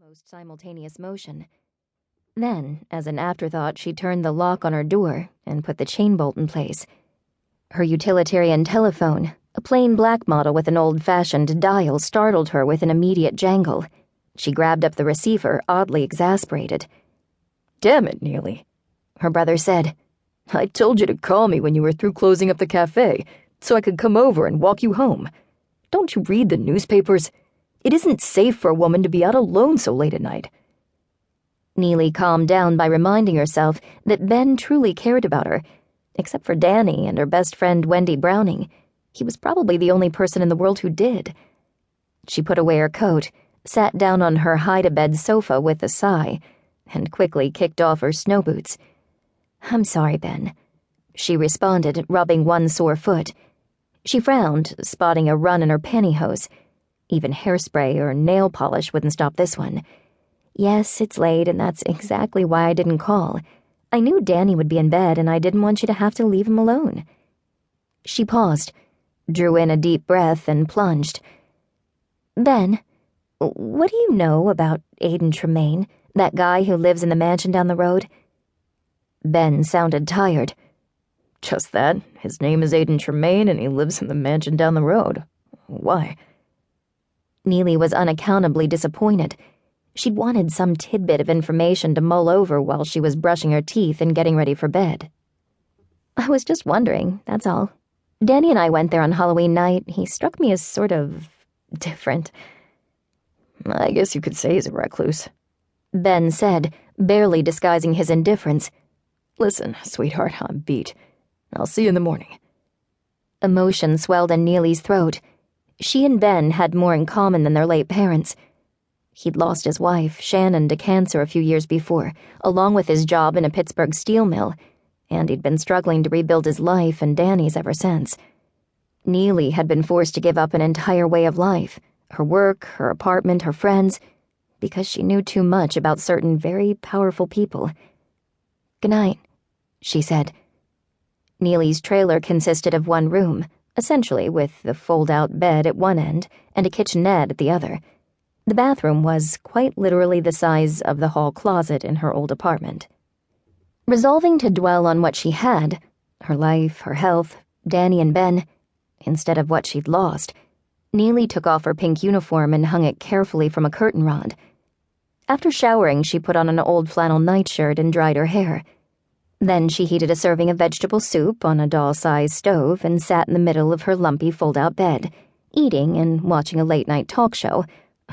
almost simultaneous motion. Then, as an afterthought, she turned the lock on her door and put the chain bolt in place. Her utilitarian telephone, a plain black model with an old-fashioned dial, startled her with an immediate jangle. She grabbed up the receiver, oddly exasperated. "Damn it, Neely," her brother said. "I told you to call me when you were through closing up the cafe, so I could come over and walk you home. Don't you read the newspapers? It isn't safe for a woman to be out alone so late at night." Neely calmed down by reminding herself that Ben truly cared about her. Except for Danny and her best friend Wendy Browning, he was probably the only person in the world who did. She put away her coat, sat down on her hide-a-bed sofa with a sigh, and quickly kicked off her snow boots. "I'm sorry, Ben," she responded, rubbing one sore foot. She frowned, spotting a run in her pantyhose. Even hairspray or nail polish wouldn't stop this one. "Yes, it's late, and that's exactly why I didn't call. I knew Danny would be in bed, and I didn't want you to have to leave him alone." She paused, drew in a deep breath, and plunged. "Ben, what do you know about Aidan Tremayne, that guy who lives in the mansion down the road?" Ben sounded tired. "Just that. His name is Aidan Tremayne, and he lives in the mansion down the road. Why?" Neely was unaccountably disappointed. She'd wanted some tidbit of information to mull over while she was brushing her teeth and getting ready for bed. "I was just wondering, that's all. Danny and I went there on Halloween night. He struck me as sort of different." "I guess you could say he's a recluse," Ben said, barely disguising his indifference. "Listen, sweetheart, I'm beat. I'll see you in the morning." Emotion swelled in Neely's throat. She and Ben had more in common than their late parents. He'd lost his wife, Shannon, to cancer a few years before, along with his job in a Pittsburgh steel mill, and he'd been struggling to rebuild his life and Danny's ever since. Neely had been forced to give up an entire way of life, her work, her apartment, her friends, because she knew too much about certain very powerful people. "Good night," she said. Neely's trailer consisted of one room, essentially with the fold-out bed at one end and a kitchenette at the other. The bathroom was quite literally the size of the hall closet in her old apartment. Resolving to dwell on what she had, her life, her health, Danny and Ben, instead of what she'd lost, Neely took off her pink uniform and hung it carefully from a curtain rod. After showering, she put on an old flannel nightshirt and dried her hair. Then she heated a serving of vegetable soup on a doll-sized stove and sat in the middle of her lumpy fold-out bed, eating and watching a late-night talk show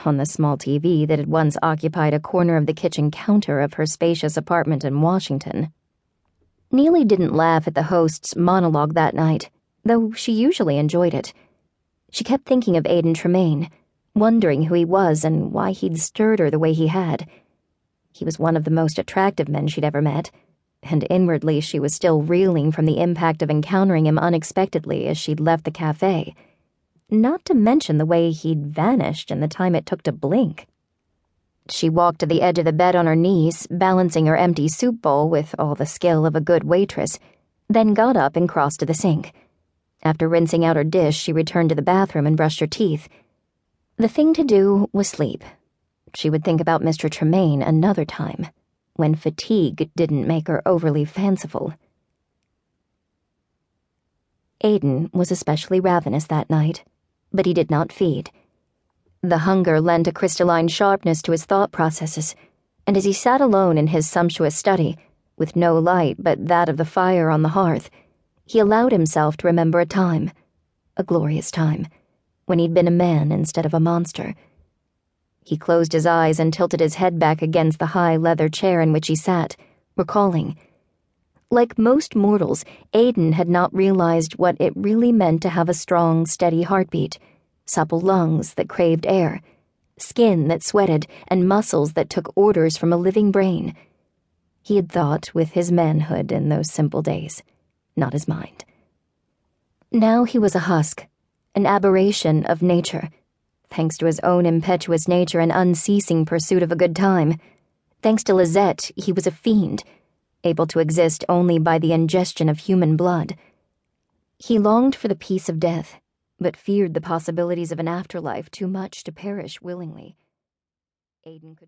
on the small TV that had once occupied a corner of the kitchen counter of her spacious apartment in Washington. Neely didn't laugh at the host's monologue that night, though she usually enjoyed it. She kept thinking of Aidan Tremayne, wondering who he was and why he'd stirred her the way he had. He was one of the most attractive men she'd ever met, and inwardly she was still reeling from the impact of encountering him unexpectedly as she'd left the cafe. Not to mention the way he'd vanished in the time it took to blink. She walked to the edge of the bed on her knees, balancing her empty soup bowl with all the skill of a good waitress, then got up and crossed to the sink. After rinsing out her dish, she returned to the bathroom and brushed her teeth. The thing to do was sleep. She would think about Mr. Tremayne another time, when fatigue didn't make her overly fanciful. Aiden was especially ravenous that night, but he did not feed. The hunger lent a crystalline sharpness to his thought processes, and as he sat alone in his sumptuous study, with no light but that of the fire on the hearth, he allowed himself to remember a time, a glorious time, when he'd been a man instead of a monster. He closed his eyes and tilted his head back against the high leather chair in which he sat, recalling. Like most mortals, Aiden had not realized what it really meant to have a strong, steady heartbeat, supple lungs that craved air, skin that sweated, and muscles that took orders from a living brain. He had thought with his manhood in those simple days, not his mind. Now he was a husk, an aberration of nature, thanks to his own impetuous nature and unceasing pursuit of a good time. Thanks to Lizette, he was a fiend, able to exist only by the ingestion of human blood. He longed for the peace of death, but feared the possibilities of an afterlife too much to perish willingly. Aiden could